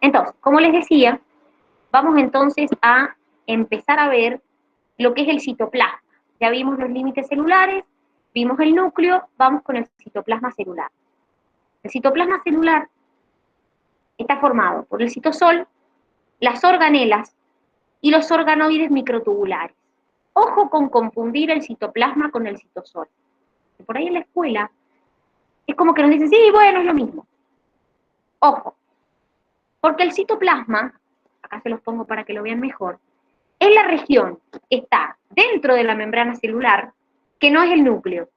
Entonces, como les decía, vamos entonces a empezar a ver lo que es el citoplasma. Ya vimos los límites celulares, vimos el núcleo, vamos con el citoplasma celular. El citoplasma celular está formado por el citosol, las organelas y los organoides microtubulares. Ojo con confundir el citoplasma con el citosol. Por ahí en la escuela es como que nos dicen, sí, bueno, es lo mismo. Ojo, porque el citoplasma, acá se los pongo para que lo vean mejor, es la región que está dentro de la membrana celular, que no es el núcleo.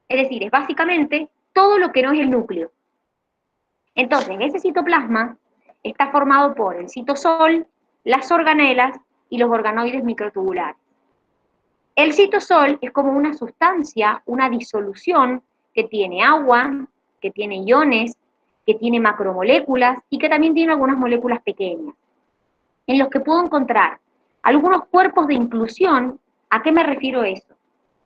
Es decir, es básicamente todo lo que no es el núcleo. Entonces, ese citoplasma está formado por el citosol, las organelas y los organoides microtubulares. El citosol es como una sustancia, una disolución que tiene agua, que tiene iones, que tiene macromoléculas y que también tiene algunas moléculas pequeñas, en los que puedo encontrar algunos cuerpos de inclusión. ¿A qué me refiero eso?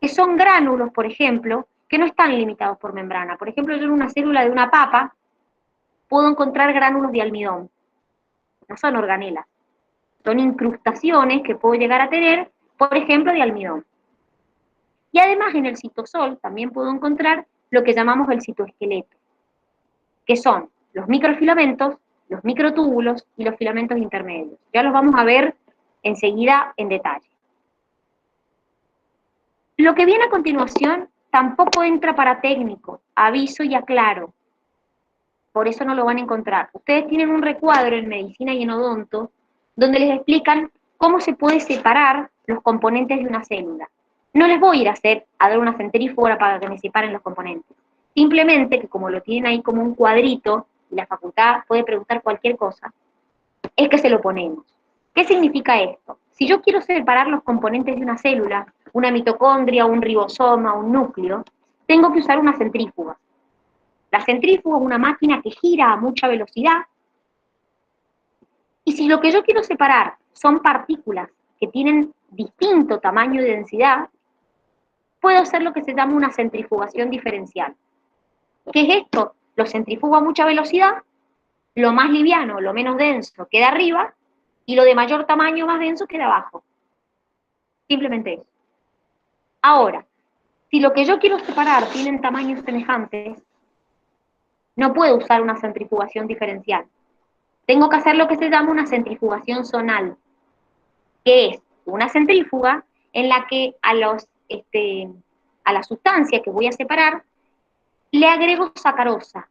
Que son gránulos, por ejemplo, que no están limitados por membrana. Por ejemplo, yo en una célula de una papa puedo encontrar gránulos de almidón. No son organelas, son incrustaciones que puedo llegar a tener, por ejemplo, de almidón. Y además en el citosol también puedo encontrar lo que llamamos el citoesqueleto, que son los microfilamentos, los microtúbulos y los filamentos intermedios. Ya los vamos a ver enseguida en detalle. Lo que viene a continuación tampoco entra para técnico, aviso y aclaro. Por eso no lo van a encontrar. Ustedes tienen un recuadro en medicina y en odonto donde les explican cómo se puede separar los componentes de una célula. No les voy a ir a dar una centrífuga para que me separen los componentes. Simplemente que como lo tienen ahí como un cuadrito, y la facultad puede preguntar cualquier cosa, es que se lo ponemos. ¿Qué significa esto? Si yo quiero separar los componentes de una célula, una mitocondria, un ribosoma, un núcleo, tengo que usar una centrífuga. La centrífuga es una máquina que gira a mucha velocidad, y si lo que yo quiero separar son partículas que tienen distinto tamaño y densidad, puedo hacer lo que se llama una centrifugación diferencial. ¿Qué es esto? Lo centrifugo a mucha velocidad, lo más liviano, lo menos denso queda arriba, y lo de mayor tamaño, más denso, queda abajo. Simplemente eso. Ahora, si lo que yo quiero separar tienen tamaños semejantes, no puedo usar una centrifugación diferencial. Tengo que hacer lo que se llama una centrifugación zonal, que es una centrífuga en la que a la sustancia que voy a separar le agrego sacarosa.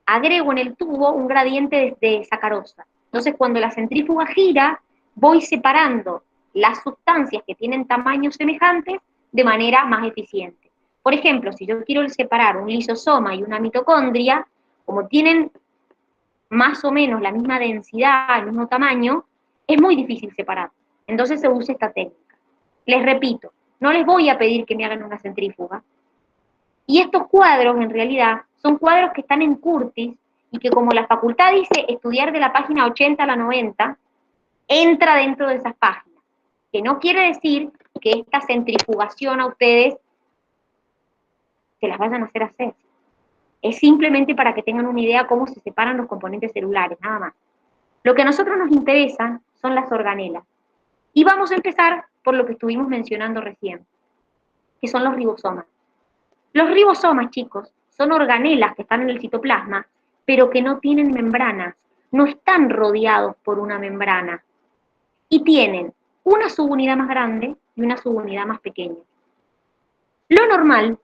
Agrego en el tubo un gradiente de sacarosa. Entonces, cuando la centrífuga gira, voy separando las sustancias que tienen tamaños semejantes de manera más eficiente. Por ejemplo, si yo quiero separar un lisosoma y una mitocondria, como tienen más o menos la misma densidad, el mismo tamaño, es muy difícil separar. Entonces se usa esta técnica. Les repito, no les voy a pedir que me hagan una centrífuga. Y estos cuadros, en realidad, son cuadros que están en Curtis y que, como la facultad dice, estudiar de la página 80 a la 90, entra dentro de esas páginas. Que no quiere decir que esta centrifugación a ustedes se las vayan a hacer. Es simplemente para que tengan una idea cómo se separan los componentes celulares, nada más. Lo que a nosotros nos interesa son las organelas. Y vamos a empezar por lo que estuvimos mencionando recién, que son los ribosomas. Los ribosomas, chicos, son organelas que están en el citoplasma, pero que no tienen membranas, no están rodeados por una membrana, y tienen una subunidad más grande y una subunidad más pequeña. Lo normal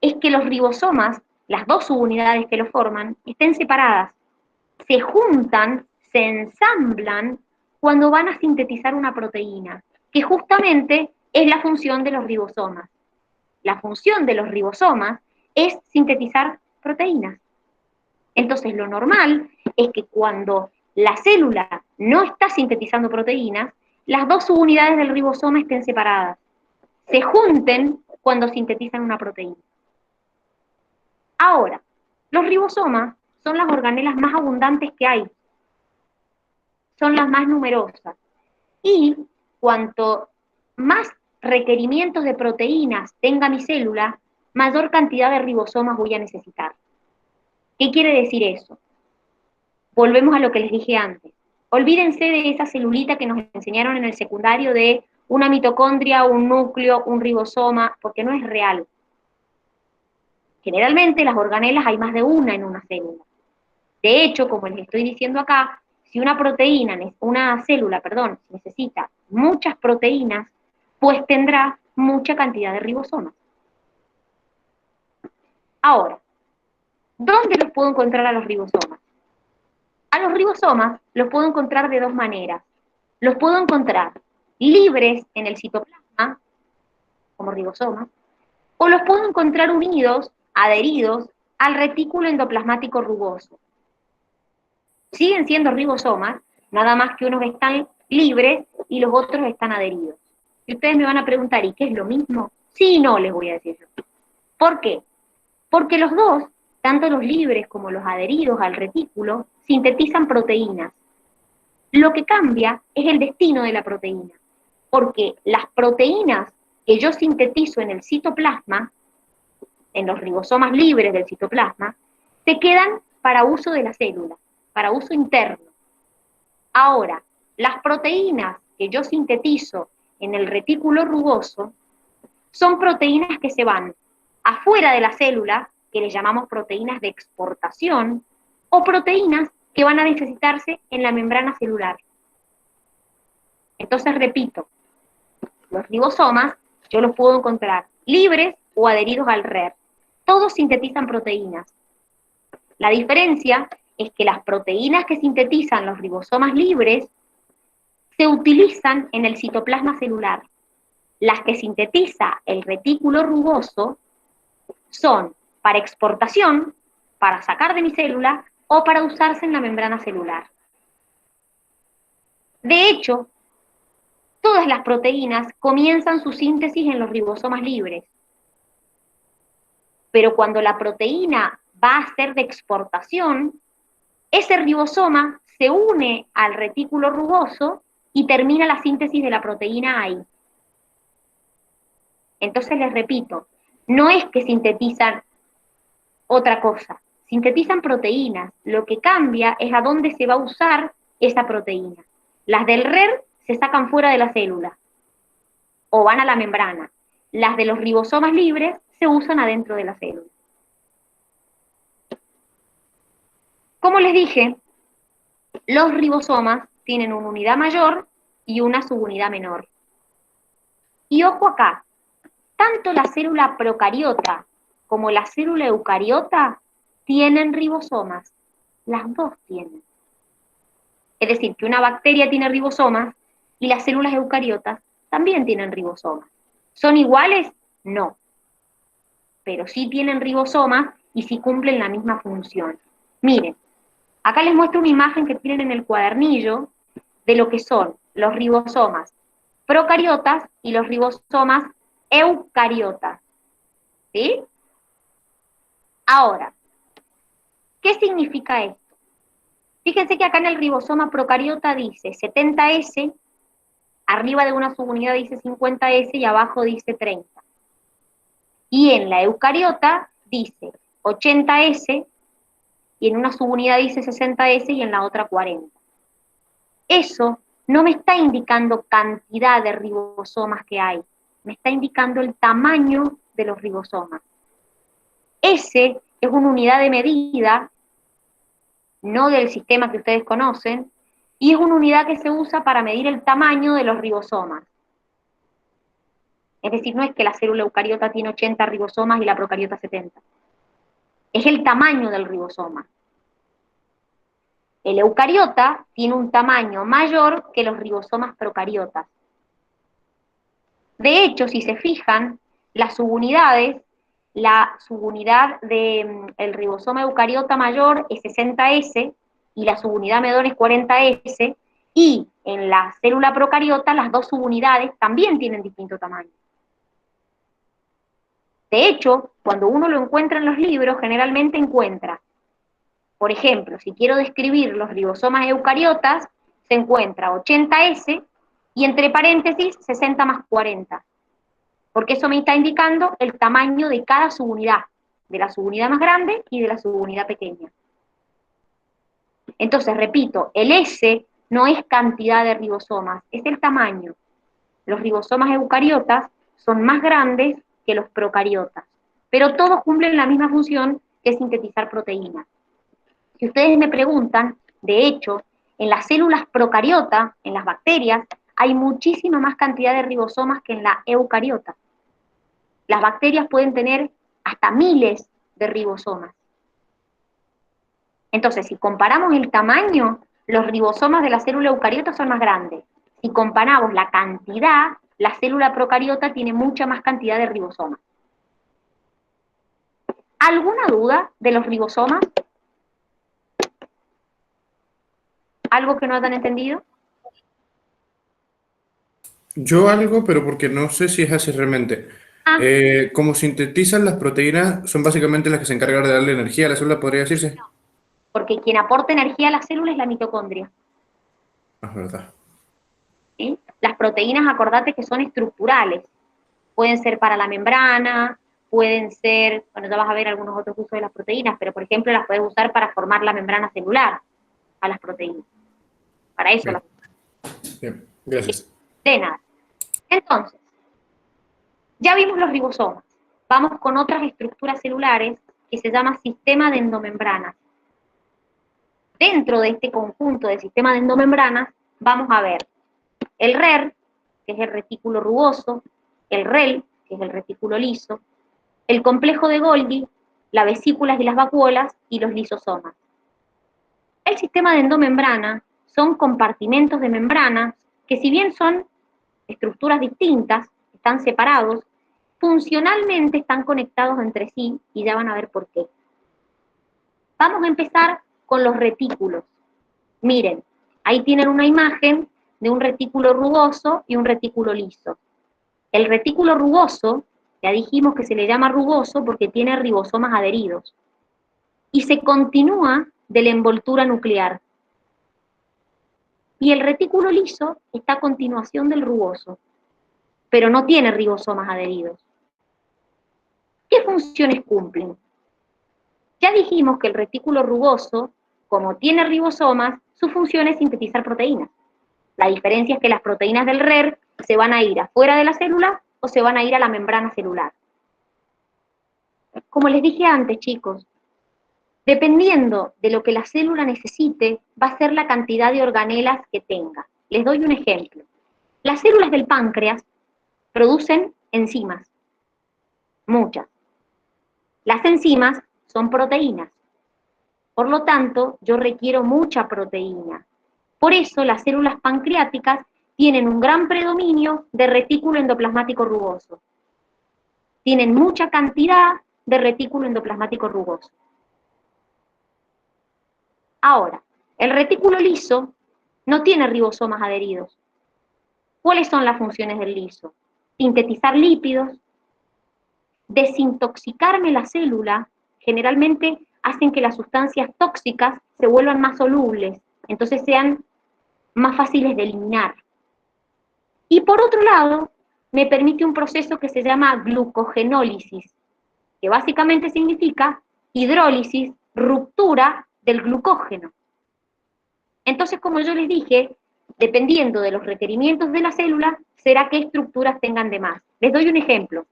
es que los ribosomas, las dos subunidades que lo forman, estén separadas, se juntan, se ensamblan cuando van a sintetizar una proteína, que justamente es la función de los ribosomas. La función de los ribosomas es sintetizar proteínas. Entonces, lo normal es que cuando la célula no está sintetizando proteínas, las dos subunidades del ribosoma estén separadas. Se junten cuando sintetizan una proteína. Ahora, los ribosomas son las organelas más abundantes que hay. Son las más numerosas. Y cuanto más requerimientos de proteínas tenga mi célula, mayor cantidad de ribosomas voy a necesitar. ¿Qué quiere decir eso? Volvemos a lo que les dije antes. Olvídense de esa celulita que nos enseñaron en el secundario de una mitocondria, un núcleo, un ribosoma, porque no es real. Generalmente las organelas hay más de una en una célula. De hecho, como les estoy diciendo acá, si una célula, necesita muchas proteínas, pues tendrá mucha cantidad de ribosomas. Ahora, ¿dónde los puedo encontrar a los ribosomas? A los ribosomas los puedo encontrar de dos maneras. Los puedo encontrar libres en el citoplasma, como ribosomas, o los puedo encontrar unidos, adheridos, al retículo endoplasmático rugoso. Siguen siendo ribosomas, nada más que unos están libres y los otros están adheridos. Y ustedes me van a preguntar, ¿y qué es lo mismo? Sí y no, les voy a decir yo. ¿Por qué? Porque los dos, tanto los libres como los adheridos al retículo, sintetizan proteínas. Lo que cambia es el destino de la proteína, porque las proteínas que yo sintetizo en el citoplasma, en los ribosomas libres del citoplasma, se quedan para uso de la célula, para uso interno. Ahora, las proteínas que yo sintetizo en el retículo rugoso son proteínas que se van afuera de la célula, que le llamamos proteínas de exportación, o proteínas que van a necesitarse en la membrana celular. Entonces, repito, los ribosomas yo los puedo encontrar libres o adheridos al RER. Todos sintetizan proteínas. La diferencia es que las proteínas que sintetizan los ribosomas libres se utilizan en el citoplasma celular. Las que sintetiza el retículo rugoso son para exportación, para sacar de mi célula o para usarse en la membrana celular. De hecho, todas las proteínas comienzan su síntesis en los ribosomas libres. Pero cuando la proteína va a ser de exportación, ese ribosoma se une al retículo rugoso y termina la síntesis de la proteína ahí. Entonces les repito, no es que sintetizan otra cosa, sintetizan proteínas. Lo que cambia es a dónde se va a usar esa proteína. Las del RER se sacan fuera de la célula o van a la membrana. Las de los ribosomas libres se usan adentro de la célula. Como les dije, los ribosomas tienen una unidad mayor y una subunidad menor. Y ojo acá, tanto la célula procariota como la célula eucariota tienen ribosomas. Las dos tienen. Es decir, que una bacteria tiene ribosomas y las células eucariotas también tienen ribosomas. ¿Son iguales? No. Pero sí tienen ribosomas y sí cumplen la misma función. Miren, acá les muestro una imagen que tienen en el cuadernillo de lo que son los ribosomas procariotas y los ribosomas eucariotas. ¿Sí? Ahora, ¿qué significa esto? Fíjense que acá en el ribosoma procariota dice 70S, arriba de una subunidad dice 50S y abajo dice 30. Y en la eucariota dice 80S, y en una subunidad dice 60S y en la otra 40. Eso no me está indicando cantidad de ribosomas que hay, me está indicando el tamaño de los ribosomas. S es una unidad de medida, no del sistema que ustedes conocen, y es una unidad que se usa para medir el tamaño de los ribosomas. Es decir, no es que la célula eucariota tiene 80 ribosomas y la procariota 70. Es el tamaño del ribosoma. El eucariota tiene un tamaño mayor que los ribosomas procariotas. De hecho, si se fijan, las subunidades, la subunidad del ribosoma eucariota mayor es 60S y la subunidad menor es 40S, y en la célula procariota las dos subunidades también tienen distinto tamaño. De hecho, cuando uno lo encuentra en los libros, generalmente encuentra, por ejemplo, si quiero describir los ribosomas eucariotas, se encuentra 80S y entre paréntesis 60 más 40. Porque eso me está indicando el tamaño de cada subunidad, de la subunidad más grande y de la subunidad pequeña. Entonces, repito, el S no es cantidad de ribosomas, es el tamaño. Los ribosomas eucariotas son más grandes que los procariotas, pero todos cumplen la misma función que es sintetizar proteínas. Si ustedes me preguntan, de hecho, en las células procariotas, en las bacterias, hay muchísima más cantidad de ribosomas que en la eucariota. Las bacterias pueden tener hasta miles de ribosomas. Entonces, si comparamos el tamaño, los ribosomas de la célula eucariota son más grandes. Si comparamos la cantidad, la célula procariota tiene mucha más cantidad de ribosomas. ¿Alguna duda de los ribosomas? ¿Algo que no hayan entendido? Yo algo, pero porque no sé si es así realmente. Ah, Como sintetizan las proteínas, son básicamente las que se encargan de darle energía a la célula, podría decirse. porque quien aporta energía a la célula es la mitocondria. Ah, es verdad. ¿Sí? Las proteínas, acordate que son estructurales. Pueden ser para la membrana, pueden ser, bueno, ya vas a ver algunos otros usos de las proteínas, pero por ejemplo las puedes usar para formar la membrana celular a las proteínas. Para eso las Bien, bien, gracias. de nada. Entonces, ya vimos los ribosomas. Vamos con otras estructuras celulares que se llama sistema de endomembranas. Dentro de este conjunto de sistema de endomembranas vamos a ver el RER, que es el retículo rugoso, el REL, que es el retículo liso, el complejo de Golgi, las vesículas y las vacuolas y los lisosomas. El sistema de endomembrana son compartimentos de membranas que, si bien son estructuras distintas, están separados, funcionalmente están conectados entre sí y ya van a ver por qué. Vamos a empezar con los retículos. Miren, ahí tienen una imagen de un retículo rugoso y un retículo liso. El retículo rugoso, ya dijimos que se le llama rugoso porque tiene ribosomas adheridos, y se continúa de la envoltura nuclear. Y el retículo liso está a continuación del rugoso, pero no tiene ribosomas adheridos. ¿Qué funciones cumplen? Ya dijimos que el retículo rugoso, como tiene ribosomas, su función es sintetizar proteínas. La diferencia es que las proteínas del RER se van a ir afuera de la célula o se van a ir a la membrana celular. Como les dije antes, chicos, dependiendo de lo que la célula necesite, va a ser la cantidad de organelas que tenga. Les doy un ejemplo. Las células del páncreas producen enzimas, muchas. Las enzimas son proteínas. Por lo tanto, yo requiero mucha proteína. Por eso las células pancreáticas tienen un gran predominio de retículo endoplasmático rugoso. Tienen mucha cantidad de retículo endoplasmático rugoso. Ahora, el retículo liso no tiene ribosomas adheridos. ¿Cuáles son las funciones del liso? Sintetizar lípidos, desintoxicarme la célula, generalmente hacen que las sustancias tóxicas se vuelvan más solubles, entonces sean más fáciles de eliminar. Y por otro lado, me permite un proceso que se llama glucogenólisis, que básicamente significa hidrólisis, ruptura del glucógeno. Entonces, como yo les dije, dependiendo de los requerimientos de la célula, será qué estructuras tengan de más. Les doy un ejemplo.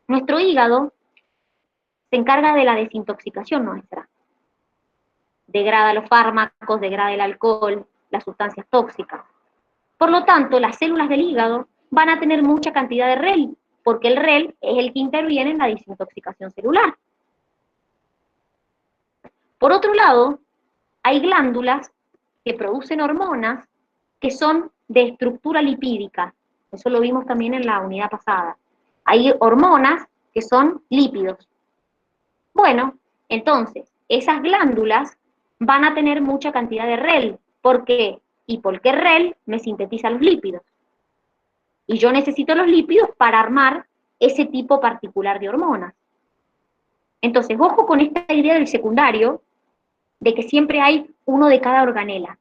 Nuestro hígado se encarga de la desintoxicación nuestra. Degrada los fármacos, degrada el alcohol, las sustancias tóxicas. Por lo tanto, las células del hígado van a tener mucha cantidad de REL, porque el REL es el que interviene en la desintoxicación celular. Por otro lado, hay glándulas que producen hormonas que son de estructura lipídica. Eso lo vimos también en la unidad pasada. Hay hormonas que son lípidos. Bueno, entonces, esas glándulas van a tener mucha cantidad de REL. ¿Por qué? Y porque REL me sintetiza los lípidos. Y yo necesito los lípidos para armar ese tipo particular de hormonas. Entonces, ojo con esta idea del secundario, de que siempre hay uno de cada organela.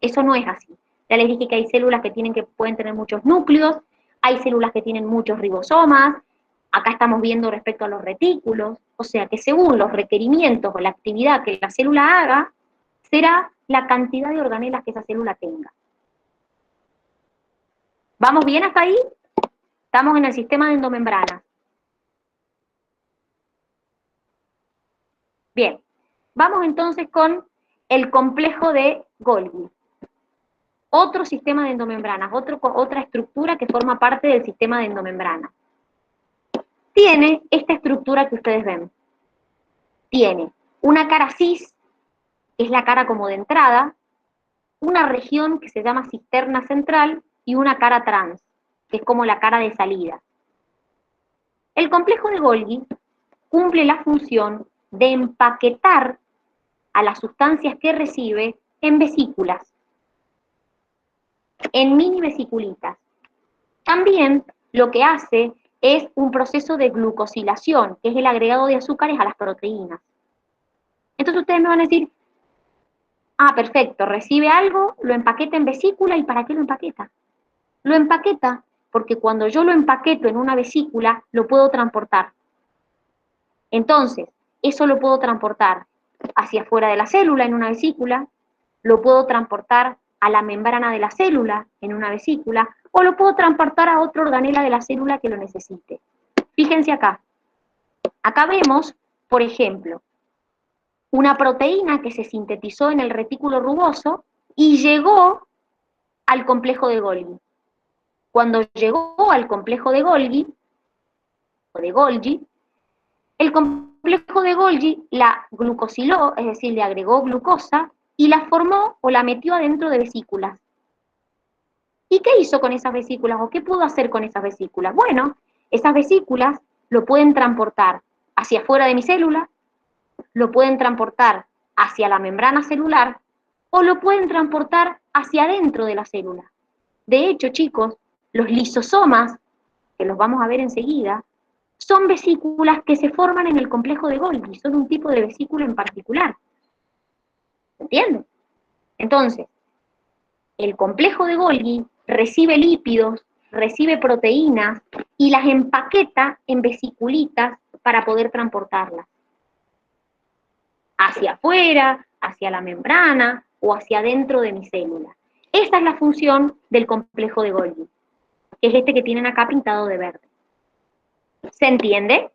Eso no es así. Ya les dije que hay células que pueden tener muchos núcleos, hay células que tienen muchos ribosomas, acá estamos viendo respecto a los retículos, o sea que según los requerimientos o la actividad que la célula haga, será la cantidad de organelas que esa célula tenga. ¿Vamos bien hasta ahí? Estamos en el sistema de endomembranas. Bien, vamos entonces con el complejo de Golgi. Otro sistema de endomembranas, otra estructura que forma parte del sistema de endomembranas. Tiene esta estructura que ustedes ven. Tiene una cara cis, que es la cara como de entrada, una región que se llama cisterna central y una cara trans, que es como la cara de salida. El complejo de Golgi cumple la función de empaquetar a las sustancias que recibe en vesículas, en mini vesiculitas. También lo que hace es un proceso de glucosilación, que es el agregado de azúcares a las proteínas. Entonces ustedes me van a decir, ah, perfecto, recibe algo, lo empaqueta en vesícula, ¿y para qué lo empaqueta? Lo empaqueta porque cuando yo lo empaqueto en una vesícula, lo puedo transportar. Entonces, eso lo puedo transportar hacia afuera de la célula en una vesícula, lo puedo transportar a la membrana de la célula en una vesícula, o lo puedo transportar a otra organela de la célula que lo necesite. Fíjense acá. Acá vemos, por ejemplo, una proteína que se sintetizó en el retículo rugoso y llegó al complejo de Golgi. Cuando llegó al complejo de Golgi, el complejo de Golgi la glucosiló, es decir, le agregó glucosa y la formó o la metió adentro de vesículas. ¿Y qué hizo con esas vesículas o qué pudo hacer con esas vesículas? Bueno, esas vesículas lo pueden transportar hacia afuera de mi célula, lo pueden transportar hacia la membrana celular o lo pueden transportar hacia adentro de la célula. De hecho, chicos, los lisosomas, que los vamos a ver enseguida, son vesículas que se forman en el complejo de Golgi, son un tipo de vesícula en particular. ¿Entienden? Entonces, el complejo de Golgi recibe lípidos, recibe proteínas y las empaqueta en vesiculitas para poder transportarlas hacia afuera, hacia la membrana o hacia adentro de mi célula. Esa es la función del complejo de Golgi, que es este que tienen acá pintado de verde. ¿Se entiende?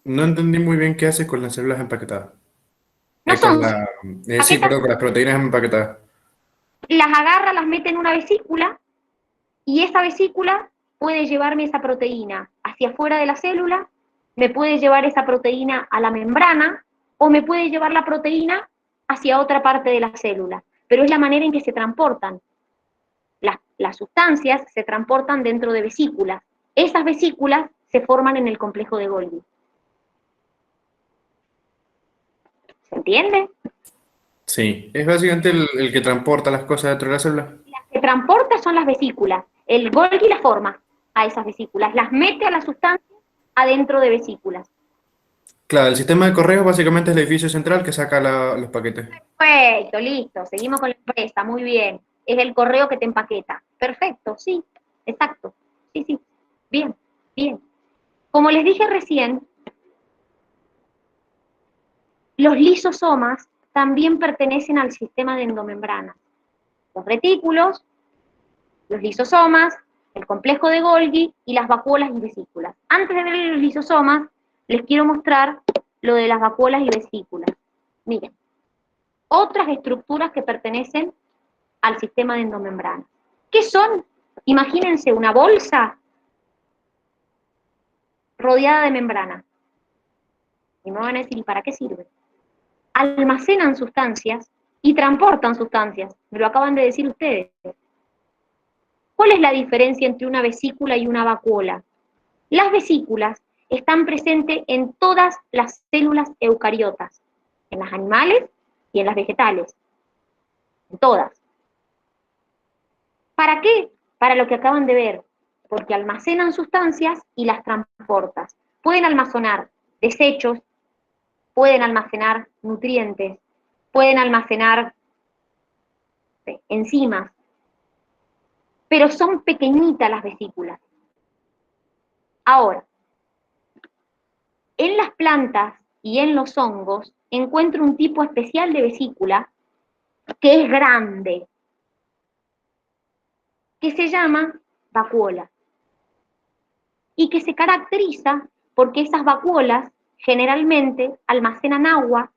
No entendí muy bien qué hace con las células empaquetadas. No Con son la, sí, paquetas, perdón, con las proteínas empaquetadas. las agarra, las mete en una vesícula y esa vesícula puede llevarme esa proteína hacia afuera de la célula, me puede llevar esa proteína a la membrana o me puede llevar la proteína hacia otra parte de la célula. Pero es la manera en que se transportan. Las sustancias se transportan dentro de vesículas. Esas vesículas se forman en el complejo de Golgi. ¿Se entiende? Sí, es básicamente el que transporta las cosas dentro de la célula. Las que transporta son las vesículas. El Golgi las forma a esas vesículas, las mete a las sustancias adentro de vesículas. Claro, el sistema de correos básicamente es el edificio central que saca los paquetes. Perfecto, listo, seguimos con la empresa, muy bien. Es el correo que te empaqueta. Perfecto, sí, exacto. Sí, sí, bien, bien. Como les dije recién, los lisosomas también pertenecen al sistema de endomembranas. Los retículos, los lisosomas, el complejo de Golgi y las vacuolas y vesículas. Antes de ver los lisosomas, les quiero mostrar lo de las vacuolas y vesículas. Miren, otras estructuras que pertenecen al sistema de endomembrana. ¿Qué son? Imagínense una bolsa rodeada de membrana. Y me van a decir, ¿y para qué sirve? Almacenan sustancias y transportan sustancias. Me lo acaban de decir ustedes. ¿Cuál es la diferencia entre una vesícula y una vacuola? Las vesículas están presentes en todas las células eucariotas, en las animales y en las vegetales, en todas. ¿Para qué? Para lo que acaban de ver, porque almacenan sustancias y las transportan. Pueden almacenar desechos, pueden almacenar nutrientes, pueden almacenar enzimas, pero son pequeñitas las vesículas. Ahora, en las plantas y en los hongos encuentro un tipo especial de vesícula que es grande, que se llama vacuola, y que se caracteriza porque esas vacuolas generalmente almacenan agua,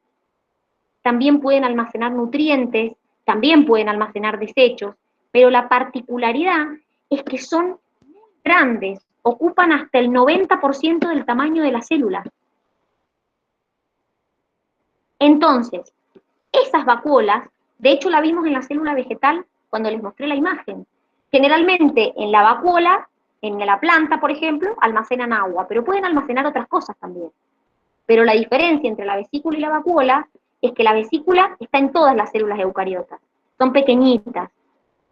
también pueden almacenar nutrientes, también pueden almacenar desechos, pero la particularidad es que son grandes, ocupan hasta el 90% del tamaño de la célula. Entonces, esas vacuolas, de hecho la vimos en la célula vegetal cuando les mostré la imagen. Generalmente en la vacuola, en la planta, por ejemplo, almacenan agua, pero pueden almacenar otras cosas también. Pero la diferencia entre la vesícula y la vacuola es que la vesícula está en todas las células eucariotas, son pequeñitas,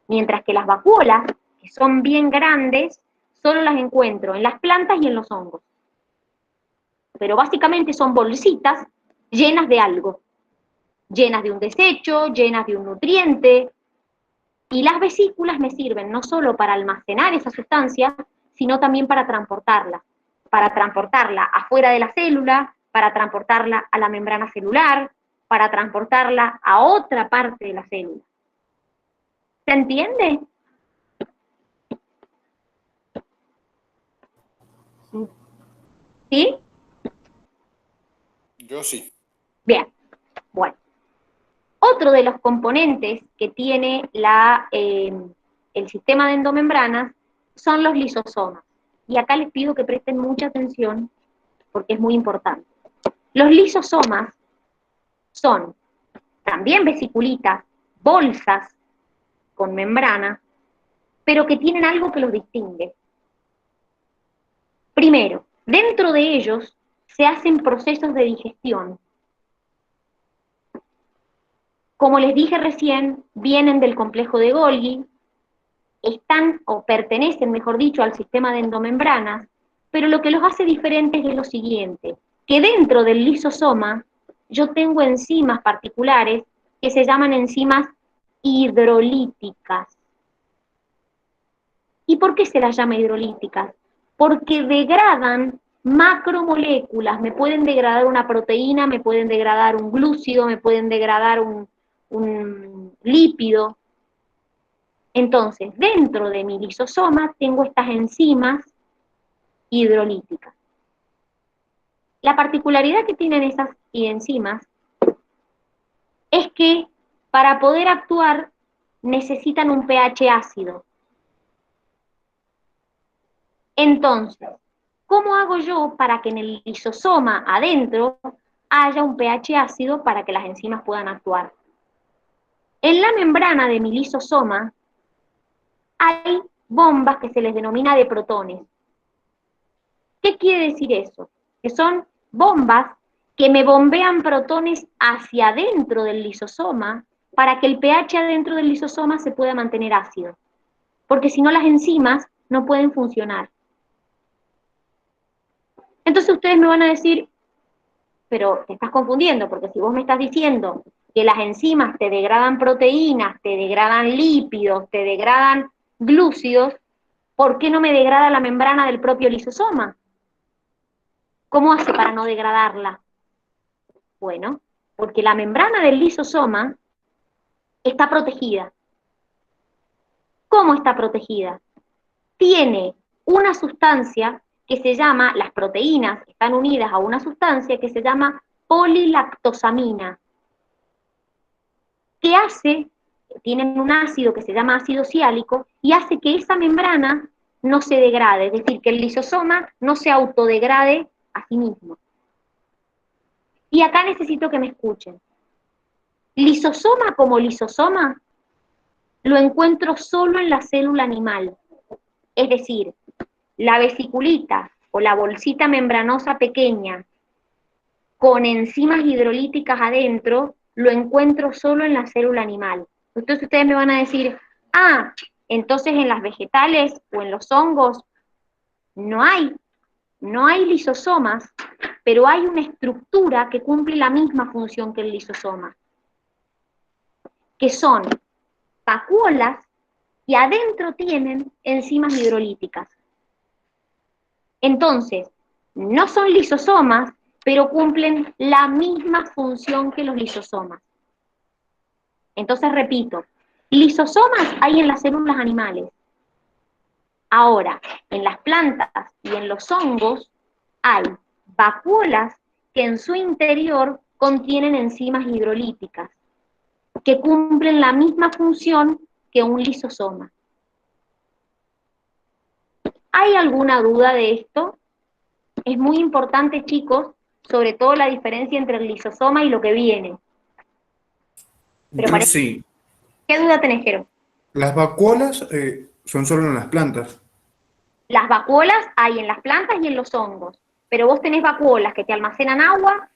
mientras que las vacuolas, que son bien grandes, solo las encuentro en las plantas y en los hongos. Pero básicamente son bolsitas llenas de algo, llenas de un desecho, llenas de un nutriente, y las vesículas me sirven no solo para almacenar esa sustancia, sino también para transportarla afuera de la célula, para transportarla a la membrana celular, para transportarla a otra parte de la célula. ¿Se entiende? ¿Sí? Yo sí. Bien, bueno. Otro de los componentes que tiene el sistema de endomembranas son los lisosomas. Y acá les pido que presten mucha atención porque es muy importante. Los lisosomas son también vesiculitas, bolsas con membrana, pero que tienen algo que los distingue. Primero, dentro de ellos se hacen procesos de digestión. Como les dije recién, vienen del complejo de Golgi, están o pertenecen, mejor dicho, al sistema de endomembranas, pero lo que los hace diferentes es lo siguiente, que dentro del lisosoma yo tengo enzimas particulares que se llaman enzimas hidrolíticas. ¿Y por qué se las llama hidrolíticas? Porque degradan macromoléculas, me pueden degradar una proteína, me pueden degradar un glúcido, me pueden degradar un lípido. Entonces, dentro de mi lisosoma tengo estas enzimas hidrolíticas. La particularidad que tienen esas enzimas es que para poder actuar necesitan un pH ácido. Entonces, ¿cómo hago yo para que en el lisosoma adentro haya un pH ácido para que las enzimas puedan actuar? En la membrana de mi lisosoma hay bombas que se les denomina de protones. ¿Qué quiere decir eso? Que son bombas que me bombean protones hacia adentro del lisosoma para que el pH adentro del lisosoma se pueda mantener ácido. Porque si no, las enzimas no pueden funcionar. Entonces ustedes me van a decir, pero te estás confundiendo, porque si vos me estás diciendo que las enzimas te degradan proteínas, te degradan lípidos, te degradan glúcidos, ¿por qué no me degrada la membrana del propio lisosoma? ¿Cómo hace para no degradarla? Bueno, porque la membrana del lisosoma está protegida. ¿Cómo está protegida? Tiene una sustancia que se llama, las proteínas están unidas a una sustancia que se llama polilactosamina, que hace, tienen un ácido que se llama ácido siálico, y hace que esa membrana no se degrade, es decir, que el lisosoma no se autodegrade a sí mismo. Y acá necesito que me escuchen. Lisosoma como lisosoma lo encuentro solo en la célula animal, es decir, la vesiculita o la bolsita membranosa pequeña con enzimas hidrolíticas adentro, lo encuentro solo en la célula animal. Entonces ustedes me van a decir, ah, entonces en las vegetales o en los hongos no hay lisosomas, pero hay una estructura que cumple la misma función que el lisosoma, que son vacuolas y adentro tienen enzimas hidrolíticas. Entonces, no son lisosomas, pero cumplen la misma función que los lisosomas. Entonces, repito, lisosomas hay en las células animales. Ahora, en las plantas y en los hongos hay vacuolas que en su interior contienen enzimas hidrolíticas, que cumplen la misma función que un lisosoma. ¿Hay alguna duda de esto? Es muy importante, chicos, sobre todo la diferencia entre el lisosoma y lo que viene. Pero Yo sí. ¿qué duda tenés, Jero? Las vacuolas son solo en las plantas. Las vacuolas hay en las plantas y en los hongos, pero vos tenés vacuolas que te almacenan agua,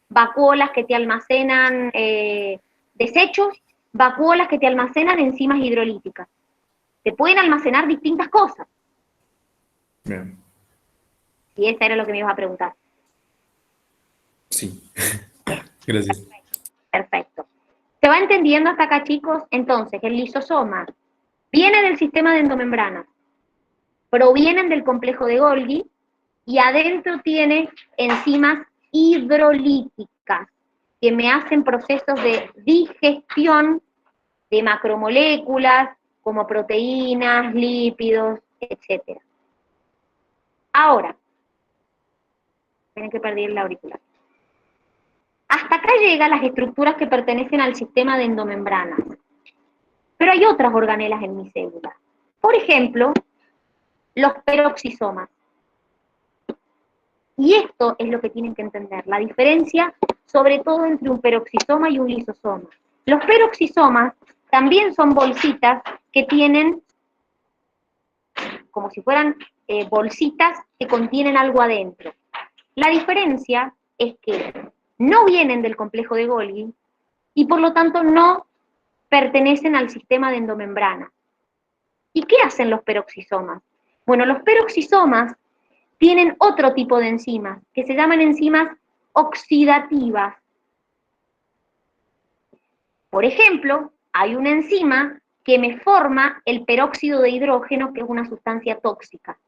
vacuolas que te almacenan desechos, vacuolas que te almacenan enzimas hidrolíticas. Te pueden almacenar distintas cosas. Bien. Y esa era lo que me ibas a preguntar. Sí. Gracias. Perfecto. ¿Se va entendiendo hasta acá, chicos? Entonces, el lisosoma viene del sistema de endomembrana, provienen del complejo de Golgi y adentro tiene enzimas hidrolíticas que me hacen procesos de digestión de macromoléculas como proteínas, lípidos, etc. Ahora, tienen que perder la auricular. Hasta acá llegan las estructuras que pertenecen al sistema de endomembranas. Pero hay otras organelas en mi célula. Por ejemplo, los peroxisomas. Y esto es lo que tienen que entender, la diferencia sobre todo entre un peroxisoma y un lisosoma. Los peroxisomas también son bolsitas que tienen, como si fueran bolsitas que contienen algo adentro. La diferencia es que no vienen del complejo de Golgi y por lo tanto no pertenecen al sistema de endomembrana. ¿Y qué hacen los peroxisomas? Bueno, los peroxisomas tienen otro tipo de enzimas, que se llaman enzimas oxidativas. Por ejemplo, hay una enzima que me forma el peróxido de hidrógeno, que es una sustancia tóxica.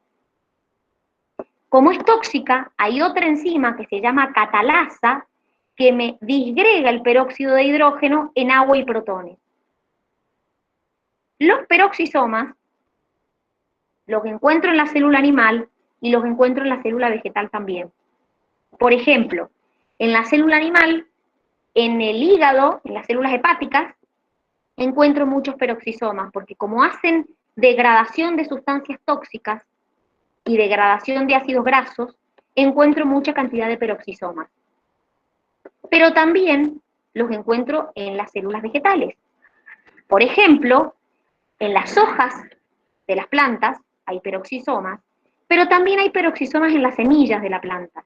Como es tóxica, hay otra enzima que se llama catalasa, que me disgrega el peróxido de hidrógeno en agua y protones. Los peroxisomas los encuentro en la célula animal y los encuentro en la célula vegetal también. Por ejemplo, en la célula animal, en el hígado, en las células hepáticas, encuentro muchos peroxisomas, porque como hacen degradación de sustancias tóxicas y degradación de ácidos grasos, encuentro mucha cantidad de peroxisomas. Pero también los encuentro en las células vegetales. Por ejemplo, en las hojas de las plantas hay peroxisomas, pero también hay peroxisomas en las semillas de la planta.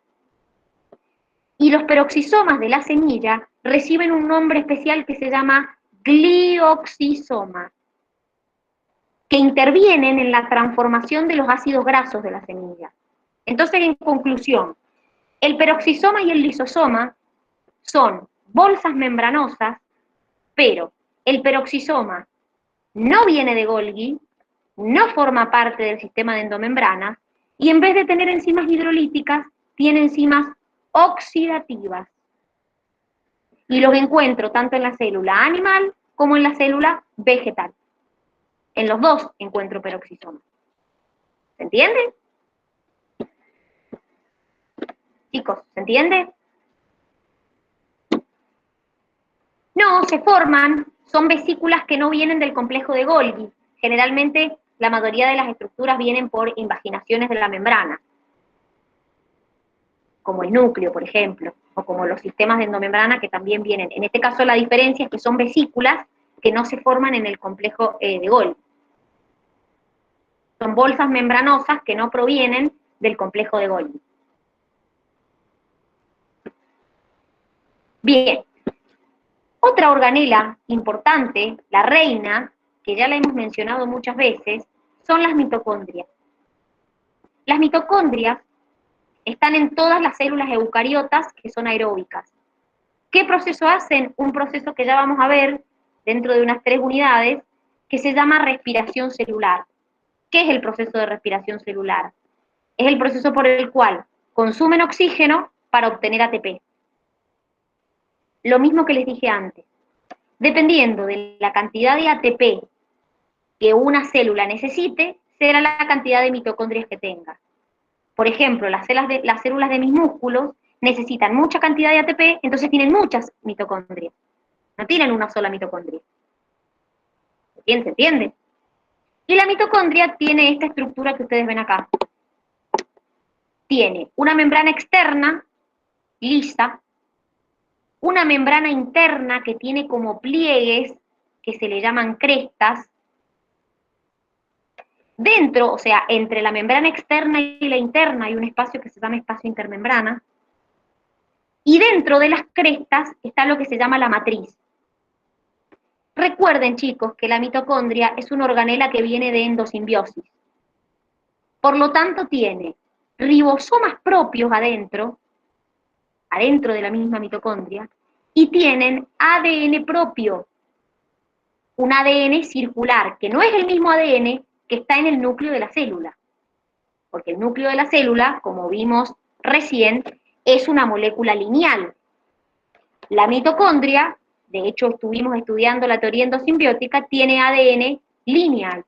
Y los peroxisomas de la semilla reciben un nombre especial que se llama glioxisoma, que intervienen en la transformación de los ácidos grasos de la semilla. Entonces, en conclusión, el peroxisoma y el lisosoma son bolsas membranosas, pero el peroxisoma no viene de Golgi, no forma parte del sistema de endomembrana, y en vez de tener enzimas hidrolíticas, tiene enzimas oxidativas. Y los encuentro tanto en la célula animal como en la célula vegetal. En los dos encuentro peroxisomas. ¿Se entiende? Chicos, ¿se entiende? No, se forman, son vesículas que no vienen del complejo de Golgi. Generalmente la mayoría de las estructuras vienen por invaginaciones de la membrana, como el núcleo, por ejemplo, o como los sistemas de endomembrana que también vienen. En este caso la diferencia es que son vesículas que no se forman en el complejo de Golgi. Son bolsas membranosas que no provienen del complejo de Golgi. Bien. Otra organela importante, la reina, que ya la hemos mencionado muchas veces, son las mitocondrias. Las mitocondrias están en todas las células eucariotas que son aeróbicas. ¿Qué proceso hacen? Un proceso que ya vamos a ver dentro de unas 3 unidades, que se llama respiración celular. ¿Qué es el proceso de respiración celular? Es el proceso por el cual consumen oxígeno para obtener ATP. Lo mismo que les dije antes. Dependiendo de la cantidad de ATP que una célula necesite, será la cantidad de mitocondrias que tenga. Por ejemplo, las células de mis músculos necesitan mucha cantidad de ATP, entonces tienen muchas mitocondrias. No tienen una sola mitocondria. ¿Se entiende? Y la mitocondria tiene esta estructura que ustedes ven acá. Tiene una membrana externa, lisa, una membrana interna que tiene como pliegues, que se le llaman crestas. Dentro, o sea, entre la membrana externa y la interna hay un espacio que se llama espacio intermembrana. Y dentro de las crestas está lo que se llama la matriz. Recuerden, chicos, que la mitocondria es una organela que viene de endosimbiosis. Por lo tanto, tiene ribosomas propios adentro de la misma mitocondria, y tienen ADN propio, un ADN circular, que no es el mismo ADN que está en el núcleo de la célula, porque el núcleo de la célula, como vimos recién, es una molécula lineal. La mitocondria, de hecho estuvimos estudiando la teoría endosimbiótica, tiene ADN lineal.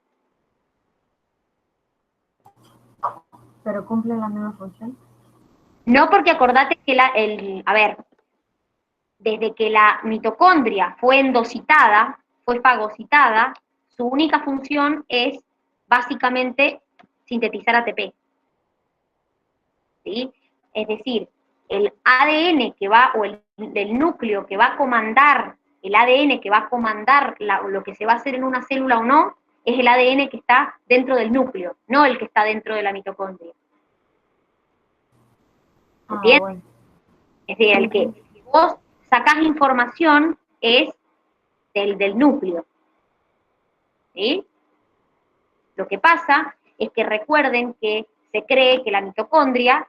¿Pero cumplen la misma función? No, porque acordate que desde que la mitocondria fue endocitada, fue fagocitada, su única función es básicamente sintetizar ATP. ¿Sí? Es decir, el ADN que va, o el núcleo que va a comandar, el ADN que va a comandar lo que se va a hacer en una célula o no, es el ADN que está dentro del núcleo, no el que está dentro de la mitocondria. ¿Entiendes? Bueno. Es decir, el que vos sacás información es del núcleo. ¿Sí? Lo que pasa es que recuerden que se cree que la mitocondria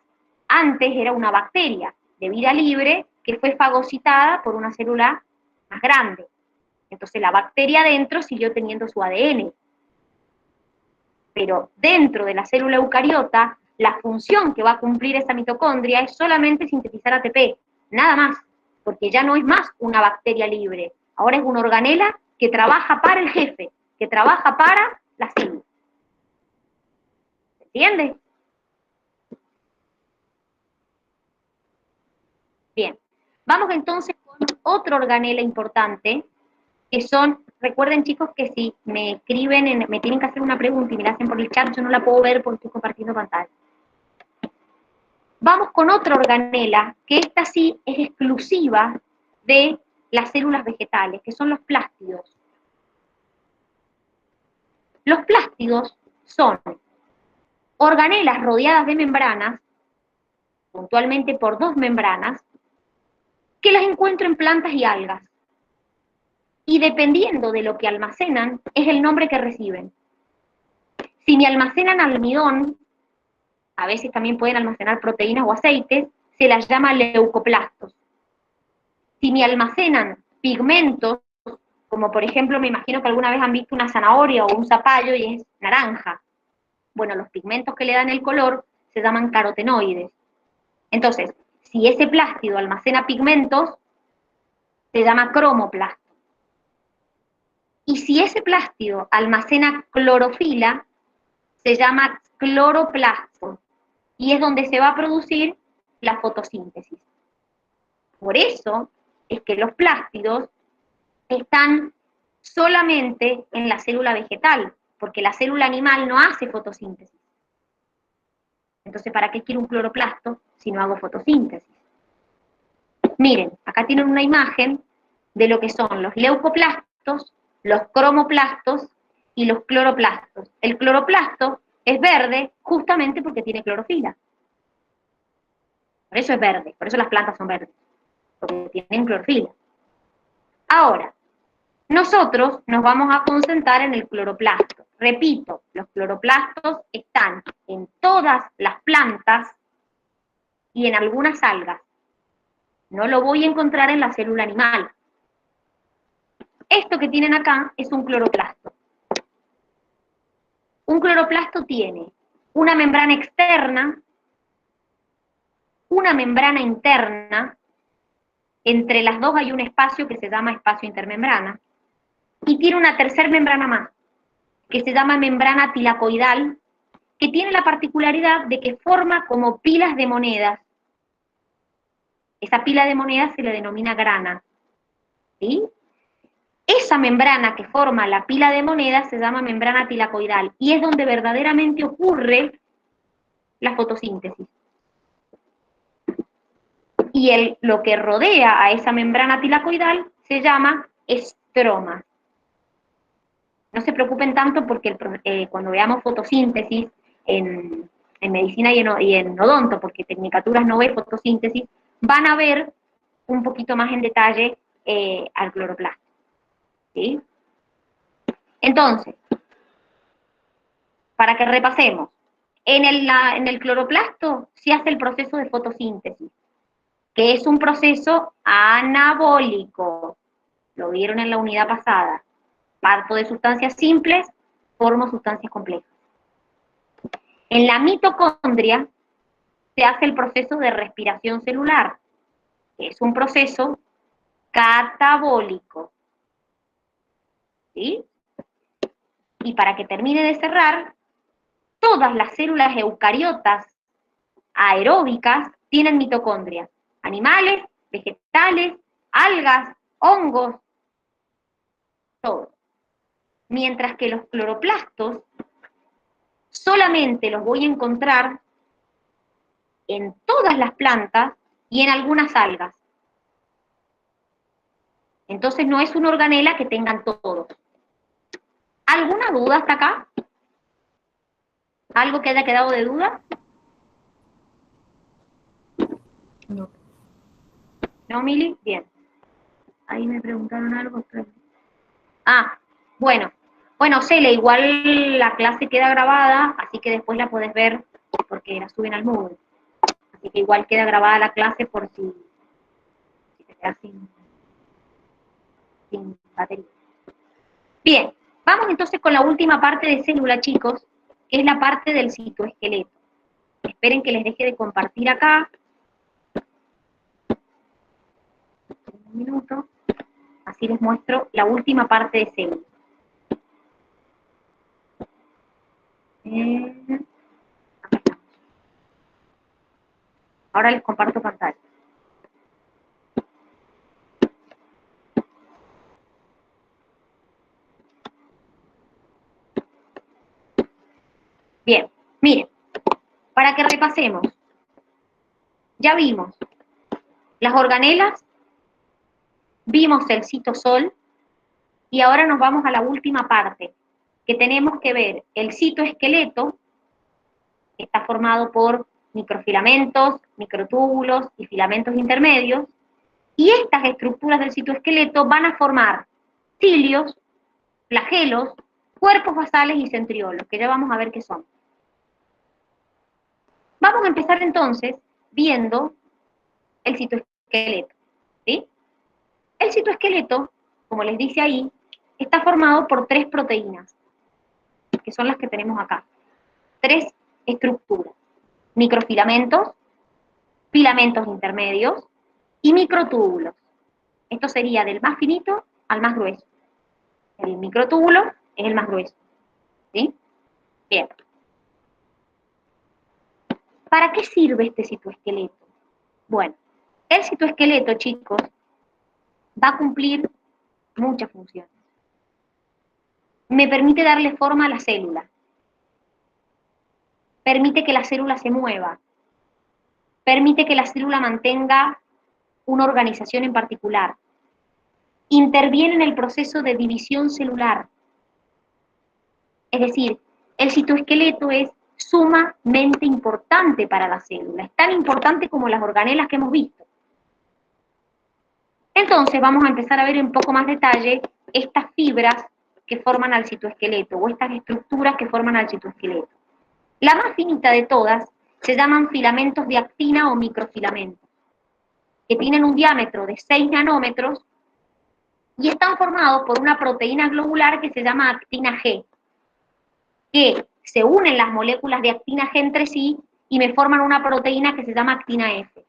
antes era una bacteria de vida libre que fue fagocitada por una célula más grande. Entonces la bacteria adentro siguió teniendo su ADN. Pero dentro de la célula eucariota, la función que va a cumplir esa mitocondria es solamente sintetizar ATP, nada más, porque ya no es más una bacteria libre, ahora es una organela que trabaja para el jefe, que trabaja para la célula. ¿Se entiende? Bien, vamos entonces con otro organela importante, que son, recuerden chicos que si me escriben, me tienen que hacer una pregunta y me la hacen por el chat, yo no la puedo ver porque estoy compartiendo pantalla. Vamos con otra organela, que esta sí es exclusiva de las células vegetales, que son los plástidos. Los plástidos son organelas rodeadas de membranas, puntualmente por dos membranas, que las encuentro en plantas y algas. Y dependiendo de lo que almacenan, es el nombre que reciben. Si me almacenan almidón, a veces también pueden almacenar proteínas o aceites, se las llama leucoplastos. Si me almacenan pigmentos, como por ejemplo, me imagino que alguna vez han visto una zanahoria o un zapallo y es naranja. Bueno, los pigmentos que le dan el color se llaman carotenoides. Entonces, si ese plástido almacena pigmentos, se llama cromoplasto. Y si ese plástido almacena clorofila, se llama cloroplasto. Y es donde se va a producir la fotosíntesis. Por eso es que los plástidos están solamente en la célula vegetal, porque la célula animal no hace fotosíntesis. Entonces, ¿para qué quiero un cloroplasto si no hago fotosíntesis? Miren, acá tienen una imagen de lo que son los leucoplastos, los cromoplastos y los cloroplastos. El cloroplasto es verde justamente porque tiene clorofila. Por eso es verde, por eso las plantas son verdes, porque tienen clorofila. Ahora, nosotros nos vamos a concentrar en el cloroplasto. Repito, los cloroplastos están en todas las plantas y en algunas algas. No lo voy a encontrar en la célula animal. Esto que tienen acá es un cloroplasto. Un cloroplasto tiene una membrana externa una membrana interna, entre las dos hay un espacio que se llama espacio intermembrana, y tiene una tercera membrana más, que se llama membrana tilacoidal, que tiene la particularidad de que forma como pilas de monedas. Esa pila de monedas se le denomina grana, ¿sí? Esa membrana que forma la pila de monedas se llama membrana tilacoidal, y es donde verdaderamente ocurre la fotosíntesis. Y lo que rodea a esa membrana tilacoidal se llama estroma. No se preocupen tanto porque cuando veamos fotosíntesis en medicina y en odonto, porque Tecnicaturas no ve fotosíntesis, van a ver un poquito más en detalle al cloroplasto, ¿sí? Entonces, para que repasemos, en el cloroplasto se hace el proceso de fotosíntesis, que es un proceso anabólico. Lo vieron en la unidad pasada. Parto de sustancias simples, formo sustancias complejas. En la mitocondria se hace el proceso de respiración celular, que es un proceso catabólico. ¿Sí? Y para que termine de cerrar, todas las células eucariotas aeróbicas tienen mitocondria. Animales, vegetales, algas, hongos, todo. Mientras que los cloroplastos solamente los voy a encontrar en todas las plantas y en algunas algas. Entonces no es una organela que tengan todos. ¿Alguna duda hasta acá? ¿Algo que haya quedado de duda? No. ¿No, Mili? Bien. Ahí me preguntaron algo. Ah, bueno. Bueno, Cele, igual la clase queda grabada, así que después la podés ver porque la suben al Moodle. Así que igual queda grabada la clase por si te quedas sin batería. Bien, vamos entonces con la última parte de célula, chicos, que es la parte del citoesqueleto. Esperen que les deje de compartir acá. Un minuto. Así les muestro la última parte de célula. Acá estamos. Ahora les comparto pantalla. Bien, miren, para que repasemos, ya vimos las organelas, vimos el citosol, y ahora nos vamos a la última parte, que tenemos que ver el citoesqueleto, que está formado por microfilamentos, microtúbulos y filamentos intermedios, y estas estructuras del citoesqueleto van a formar cilios, flagelos, cuerpos basales y centriolos, que ya vamos a ver qué son. Vamos a empezar entonces viendo el citoesqueleto, ¿sí? El citoesqueleto, como les dice ahí, está formado por 3 proteínas, que son las que tenemos acá. 3 estructuras: microfilamentos, filamentos intermedios y microtúbulos. Esto sería del más finito al más grueso. El microtúbulo es el más grueso, ¿sí? Bien. ¿Para qué sirve este citoesqueleto? Bueno, el citoesqueleto, chicos, va a cumplir muchas funciones. Me permite darle forma a la célula. Permite que la célula se mueva. Permite que la célula mantenga una organización en particular. Interviene en el proceso de división celular. Es decir, el citoesqueleto es sumamente importante para la célula. Es tan importante como las organelas que hemos visto. Entonces vamos a empezar a ver en un poco más detalle estas fibras que forman al citoesqueleto, o estas estructuras que forman al citoesqueleto. La más finita de todas se llaman filamentos de actina o microfilamentos, que tienen un diámetro de 6 nanómetros y están formados por una proteína globular que se llama actina G, que se unen las moléculas de actina G entre sí y me forman una proteína que se llama actina F.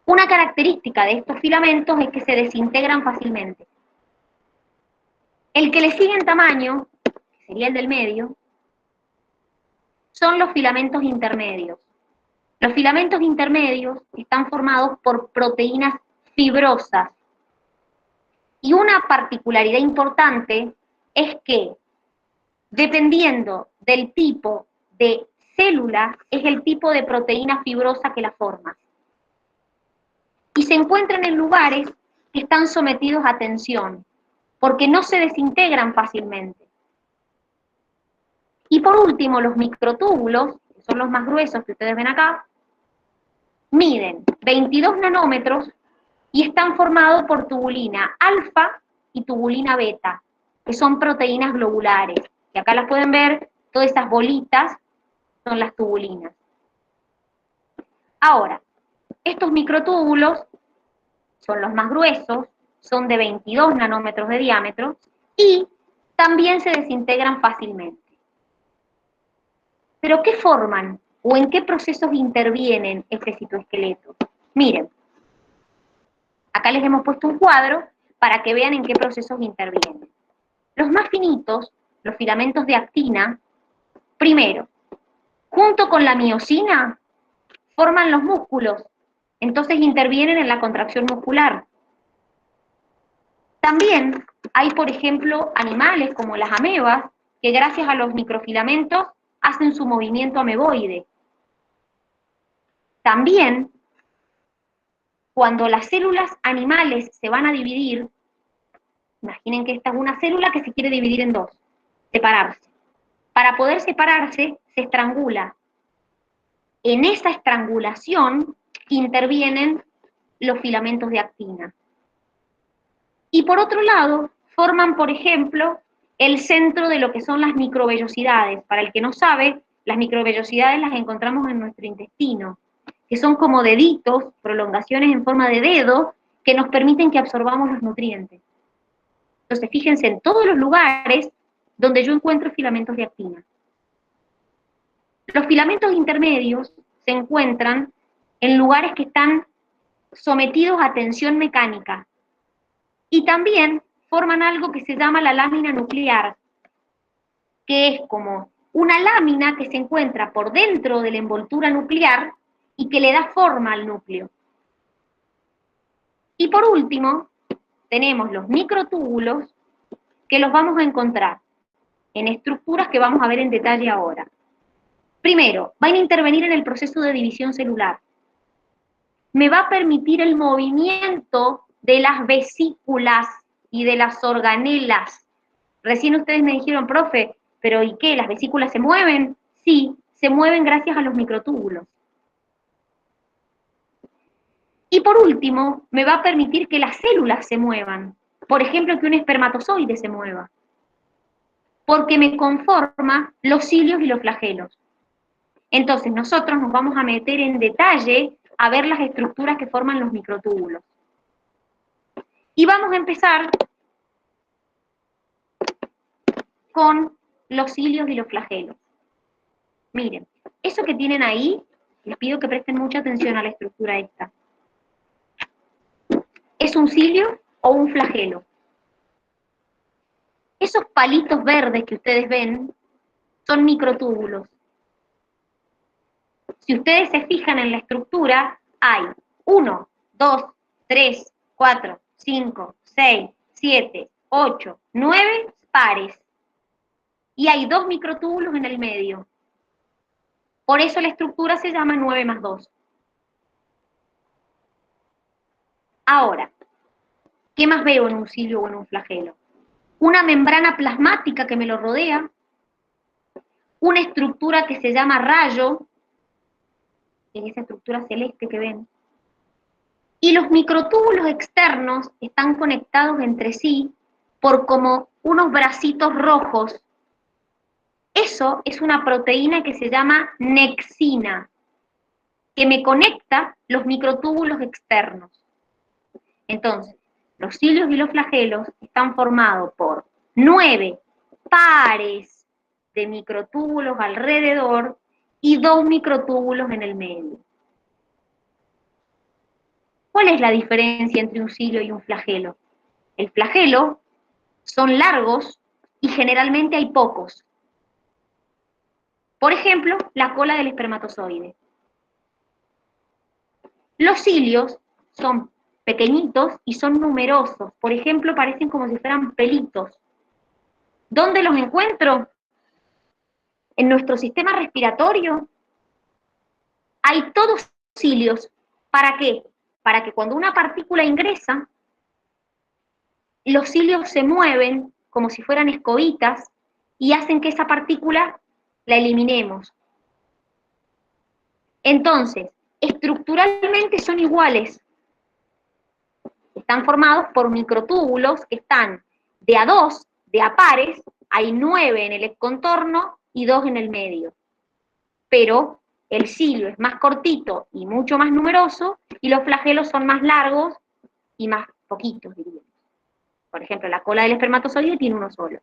Una característica de estos filamentos es que se desintegran fácilmente. El que le sigue en tamaño, que sería el del medio, son los filamentos intermedios. Los filamentos intermedios están formados por proteínas fibrosas. Y una particularidad importante es que, dependiendo del tipo de célula, es el tipo de proteína fibrosa que la forma. Y se encuentran en lugares que están sometidos a tensión, porque no se desintegran fácilmente. Y por último, los microtúbulos, que son los más gruesos que ustedes ven acá, miden 22 nanómetros y están formados por tubulina alfa y tubulina beta, que son proteínas globulares. Y acá las pueden ver, todas esas bolitas son las tubulinas. Ahora, estos microtúbulos son los más gruesos, son de 22 nanómetros de diámetro y también se desintegran fácilmente. ¿Pero qué forman o en qué procesos intervienen este citoesqueleto? Miren, acá les hemos puesto un cuadro para que vean en qué procesos intervienen. Los más finitos, los filamentos de actina, primero, junto con la miosina, forman los músculos, entonces intervienen en la contracción muscular. También hay, por ejemplo, animales como las amebas, que gracias a los microfilamentos hacen su movimiento ameboide. También, cuando las células animales se van a dividir, imaginen que esta es una célula que se quiere dividir en dos, separarse. Para poder separarse, se estrangula. En esa estrangulación intervienen los filamentos de actina. Y por otro lado, forman, por ejemplo, el centro de lo que son las microvellosidades. Para el que no sabe, las microvellosidades las encontramos en nuestro intestino, que son como deditos, prolongaciones en forma de dedo, que nos permiten que absorbamos los nutrientes. Entonces, fíjense en todos los lugares donde yo encuentro filamentos de actina. Los filamentos intermedios se encuentran en lugares que están sometidos a tensión mecánica y también forman algo que se llama la lámina nuclear, que es como una lámina que se encuentra por dentro de la envoltura nuclear y que le da forma al núcleo. Y por último, tenemos los microtúbulos, que los vamos a encontrar en estructuras que vamos a ver en detalle ahora. Primero, van a intervenir en el proceso de división celular. Me va a permitir el movimiento de las vesículas y de las organelas. Recién ustedes me dijeron, profe, ¿pero y qué? ¿Las vesículas se mueven? Sí, se mueven gracias a los microtúbulos. Y por último, me va a permitir que las células se muevan. Por ejemplo, que un espermatozoide se mueva. Porque me conforma los cilios y los flagelos. Entonces, nosotros nos vamos a meter en detalle a ver las estructuras que forman los microtúbulos. Y vamos a empezar con los cilios y los flagelos. Miren, eso que tienen ahí, les pido que presten mucha atención a la estructura esta. ¿Es un cilio o un flagelo? Esos palitos verdes que ustedes ven son microtúbulos. Si ustedes se fijan en la estructura, hay 1, 2, 3, 4, 5, 6, 7, 8, 9 pares. Y hay 2 microtúbulos en el medio. Por eso la estructura se llama 9 más 2. Ahora, ¿qué más veo en un cilio o en un flagelo? Una membrana plasmática que me lo rodea, una estructura que se llama rayo, en esa estructura celeste que ven, y los microtúbulos externos están conectados entre sí por como unos bracitos rojos. Eso es una proteína que se llama nexina, que me conecta los microtúbulos externos. Entonces, los cilios y los flagelos están formados por 9 pares de microtúbulos alrededor y 2 microtúbulos en el medio. ¿Cuál es la diferencia entre un cilio y un flagelo? El flagelo son largos y generalmente hay pocos. Por ejemplo, la cola del espermatozoide. Los cilios son pequeñitos y son numerosos. Por ejemplo, parecen como si fueran pelitos. ¿Dónde los encuentro? En nuestro sistema respiratorio hay todos cilios. ¿Para qué? Para que cuando una partícula ingresa, los cilios se mueven como si fueran escobitas y hacen que esa partícula la eliminemos. Entonces, estructuralmente son iguales. Están formados por microtúbulos que están de a dos, de a pares, hay 9 en el contorno y 2 en el medio. Pero el cilio es más cortito y mucho más numeroso, y los flagelos son más largos y más poquitos, diríamos. Por ejemplo, la cola del espermatozoide tiene uno solo.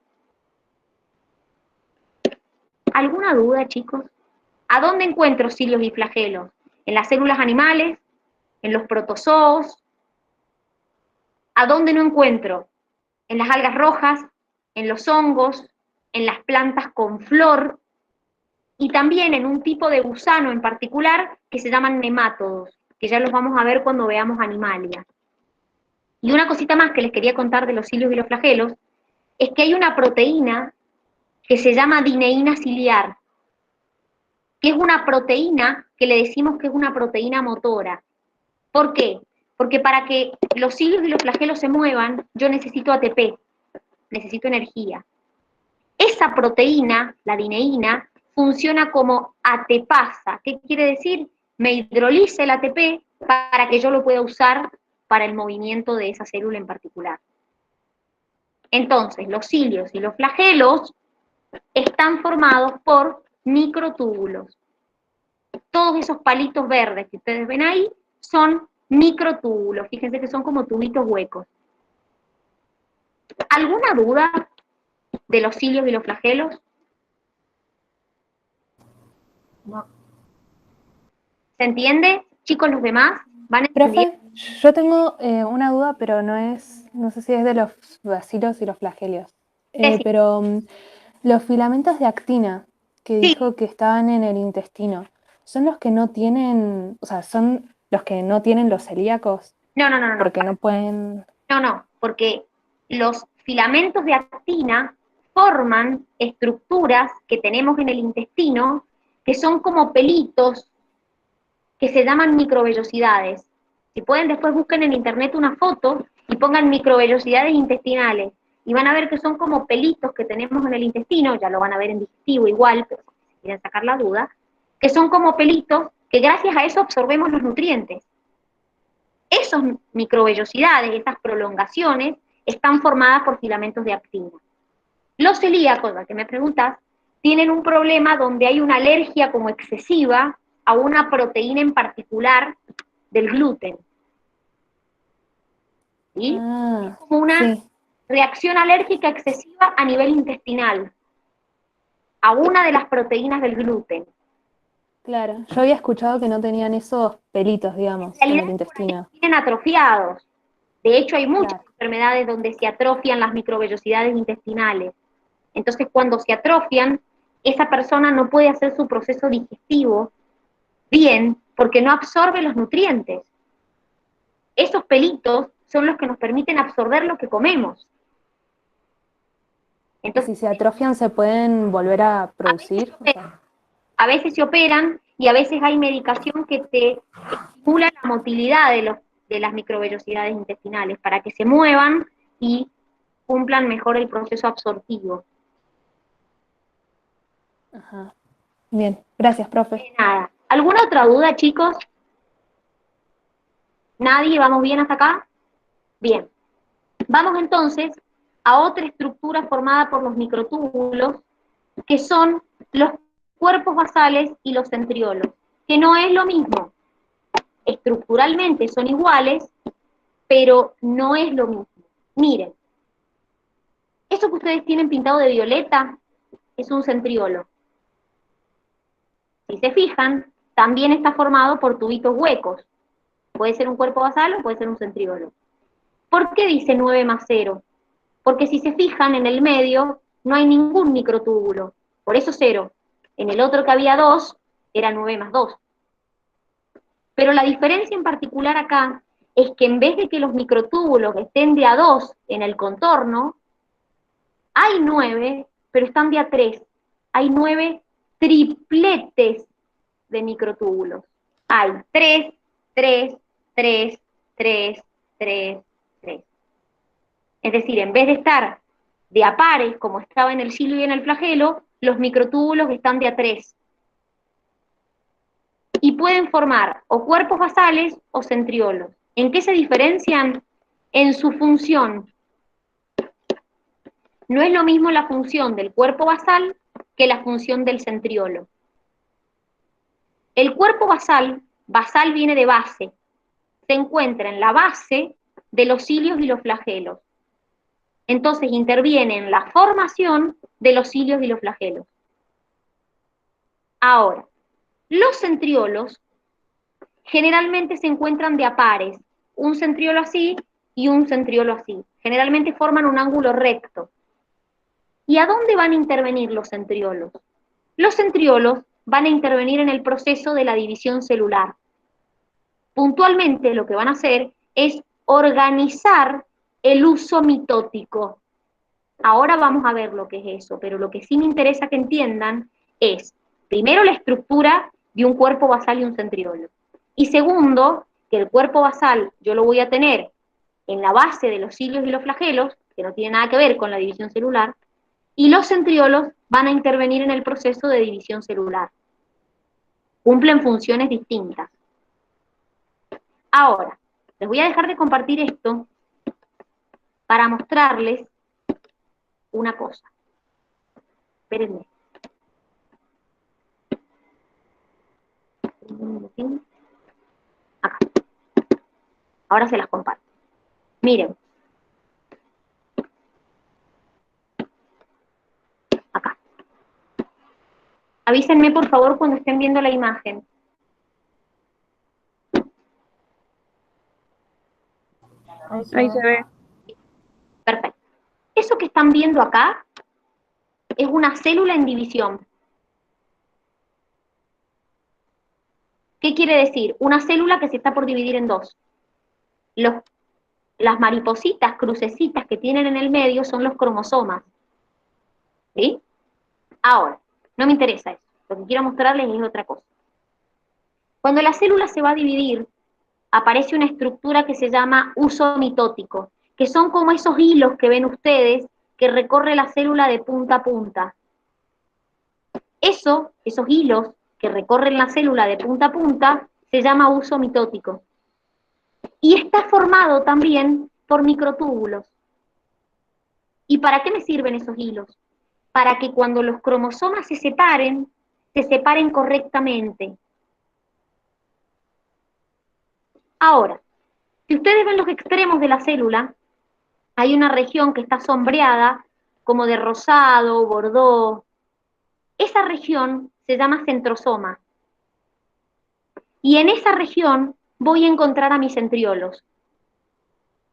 ¿Alguna duda, chicos? ¿A dónde encuentro cilios y flagelos? ¿En las células animales? ¿En los protozoos? ¿A dónde no encuentro? En las algas rojas, en los hongos, en las plantas con flor, y también en un tipo de gusano en particular que se llaman nemátodos, que ya los vamos a ver cuando veamos Animalia. Y una cosita más que les quería contar de los cilios y los flagelos, es que hay una proteína que se llama dineína ciliar, que es una proteína que le decimos que es una proteína motora. ¿Por qué? Porque para que los cilios y los flagelos se muevan, yo necesito ATP, necesito energía. Esa proteína, la dineína, funciona como ATPasa. ¿Qué quiere decir? Me hidroliza el ATP para que yo lo pueda usar para el movimiento de esa célula en particular. Entonces, los cilios y los flagelos están formados por microtúbulos. Todos esos palitos verdes que ustedes ven ahí son microtúbulos. Fíjense que son como tubitos huecos. ¿Alguna duda de los cilios y los flagelos? No. ¿Se entiende? Chicos, los demás van entendiendo. Profe, yo tengo una duda, pero no sé si es de los bacilos y los flagelios. Sí. Pero los filamentos de actina que Sí. dijo que estaban en el intestino, ¿son los que no tienen, o sea, son los que no tienen los celíacos? No. Porque no pueden... No, porque los filamentos de actina forman estructuras que tenemos en el intestino que son como pelitos que se llaman microvellosidades. Si pueden, después busquen en internet una foto y pongan microvellosidades intestinales y van a ver que son como pelitos que tenemos en el intestino, ya lo van a ver en digestivo igual, pero si quieren sacar la duda, que son como pelitos que gracias a eso absorbemos los nutrientes. Esas microvellosidades, esas prolongaciones, están formadas por filamentos de actina. Los celíacos, la que me preguntas, tienen un problema donde hay una alergia como excesiva a una proteína en particular del gluten. ¿Sí? Ah, Es como una sí, reacción alérgica excesiva a nivel intestinal, a una de las proteínas del gluten. claro. Yo había escuchado que no tenían esos pelitos, digamos, En en realidad, el intestino. vienen atrofiados. De hecho, hay muchas Claro. enfermedades donde se atrofian las microvellosidades intestinales. Entonces, cuando se atrofian, esa persona no puede hacer su proceso digestivo bien porque no absorbe los nutrientes. Esos pelitos son los que nos permiten absorber lo que comemos. ¿Y Entonces, si se atrofian, se pueden volver a producir? O sea, a veces se operan y a veces hay medicación que te estimula la motilidad de las microvellosidades intestinales para que se muevan y cumplan mejor el proceso absortivo. ajá. Bien, gracias, profe. Nada. ¿Alguna otra duda, chicos? ¿Nadie? ¿Vamos bien hasta acá? Bien. Vamos entonces a otra estructura formada por los microtúbulos, que son los cuerpos basales y los centriolos, que no es lo mismo. Estructuralmente son iguales, pero no es lo mismo. Miren, eso que ustedes tienen pintado de violeta es un centriolo. Si se fijan, también está formado por tubitos huecos. Puede ser un cuerpo basal o puede ser un centríolo. ¿Por qué dice 9 más 0? Porque si se fijan, en el medio no hay ningún microtúbulo. Por eso 0. En el otro que había 2, era 9 más 2. Pero la diferencia en particular acá es que en vez de que los microtúbulos estén de a 2 en el contorno, hay 9, pero están de a 3. Hay 9 tripletes de microtúbulos. Hay 3, 3, 3, 3, 3, 3. Es decir, en vez de estar de a pares, como estaba en el cilo y en el flagelo, los microtúbulos están de a 3. Y pueden formar o cuerpos basales o centriolos. ¿En qué se diferencian? En su función. No es lo mismo la función del cuerpo basal que la función del centriolo. El cuerpo basal viene de base, se encuentra en la base de los cilios y los flagelos. Entonces interviene en la formación de los cilios y los flagelos. Ahora, los centriolos generalmente se encuentran de a pares, un centriolo así y un centriolo así. Generalmente forman un ángulo recto. ¿Y a dónde van a intervenir los centriolos? Los centriolos van a intervenir en el proceso de la división celular. Puntualmente lo que van a hacer es organizar el uso mitótico. Ahora vamos a ver lo que es eso, pero lo que sí me interesa que entiendan es, primero, la estructura de un cuerpo basal y un centriolo. Y segundo, que el cuerpo basal yo lo voy a tener en la base de los cilios y los flagelos, que no tiene nada que ver con la división celular, y los centriolos van a intervenir en el proceso de división celular. Cumplen funciones distintas. Ahora, les voy a dejar de compartir esto para mostrarles una cosa. Espérenme. Acá. Ahora se las comparto. Miren. Acá. Avísenme, por favor, cuando estén viendo la imagen. Ahí se ve. Perfecto. Eso que están viendo acá es una célula en división. ¿Qué quiere decir? Una célula que se está por dividir en dos. Las maripositas, crucecitas que tienen en el medio son los cromosomas. ¿Sí? Ahora, no me interesa eso. Lo que quiero mostrarles es otra cosa. Cuando la célula se va a dividir, aparece una estructura que se llama uso mitótico, que son como esos hilos que ven ustedes que recorre la célula de punta a punta. Esos hilos que recorren la célula de punta a punta se llama uso mitótico. Y está formado también por microtúbulos. ¿Y para qué me sirven esos hilos? Para que cuando los cromosomas se separen correctamente. Ahora, si ustedes ven los extremos de la célula, hay una región que está sombreada como de rosado, bordó. Esa región se llama centrosoma. Y en esa región voy a encontrar a mis centriolos.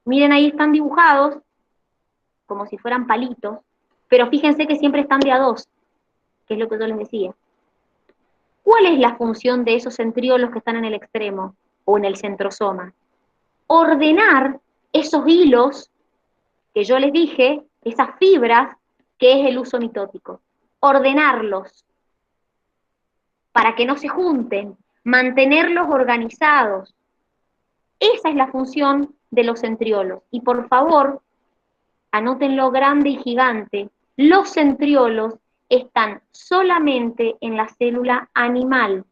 Miren, ahí están dibujados como si fueran palitos, pero fíjense que siempre están de a dos, que es lo que yo les decía. ¿Cuál es la función de esos centriolos que están en el extremo o en el centrosoma? Ordenar esos hilos que yo les dije, esas fibras, que es el uso mitótico. Ordenarlos para que no se junten, mantenerlos organizados. Esa es la función de los centriolos. Y por favor, anótenlo grande y gigante, los centriolos están solamente en la célula animal,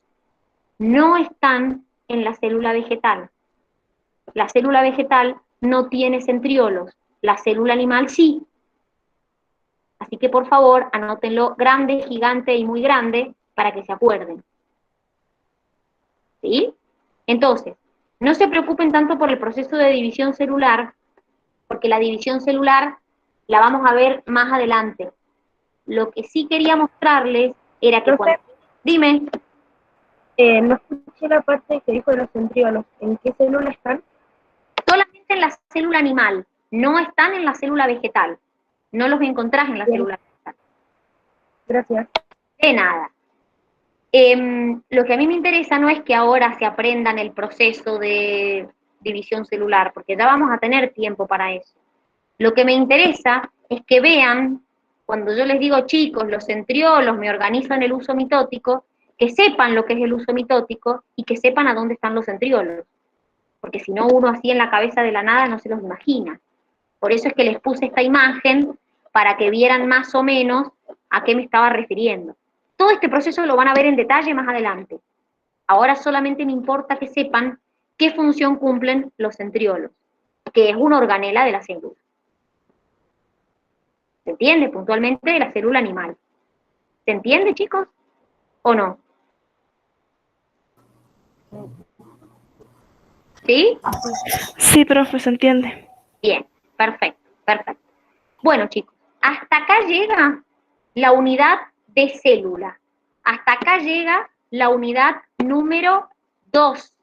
no están en la célula vegetal. La célula vegetal no tiene centriolos, la célula animal sí. Así que por favor, anótenlo grande, gigante y muy grande para que se acuerden. ¿Sí? Entonces, no se preocupen tanto por el proceso de división celular, porque la división celular la vamos a ver más adelante. Lo que sí quería mostrarles era que cuando... Dime. No escuché la parte que dijo de los centríolos. ¿En qué célula están? Solamente en la célula animal, no están en la célula vegetal. No los encontrás en la Bien. célula vegetal. Gracias. De nada. Lo que a mí me interesa no es que ahora se aprendan el proceso de división celular, porque ya vamos a tener tiempo para eso. Lo que me interesa es que vean, cuando yo les digo, chicos, los centriolos me organizo en el uso mitótico, que sepan lo que es el uso mitótico y que sepan a dónde están los centriolos. Porque si no, uno así en la cabeza de la nada no se los imagina. Por eso es que les puse esta imagen para que vieran más o menos a qué me estaba refiriendo. Todo este proceso lo van a ver en detalle más adelante. Ahora solamente me importa que sepan qué función cumplen los centriolos, que es una organela de la célula. ¿Se entiende? Puntualmente de la célula animal. ¿Se entiende, chicos? ¿O no? ¿Sí? Sí, profe, se entiende. Bien, perfecto, perfecto. Bueno, chicos, hasta acá llega la unidad de célula. Hasta acá llega la unidad número 2.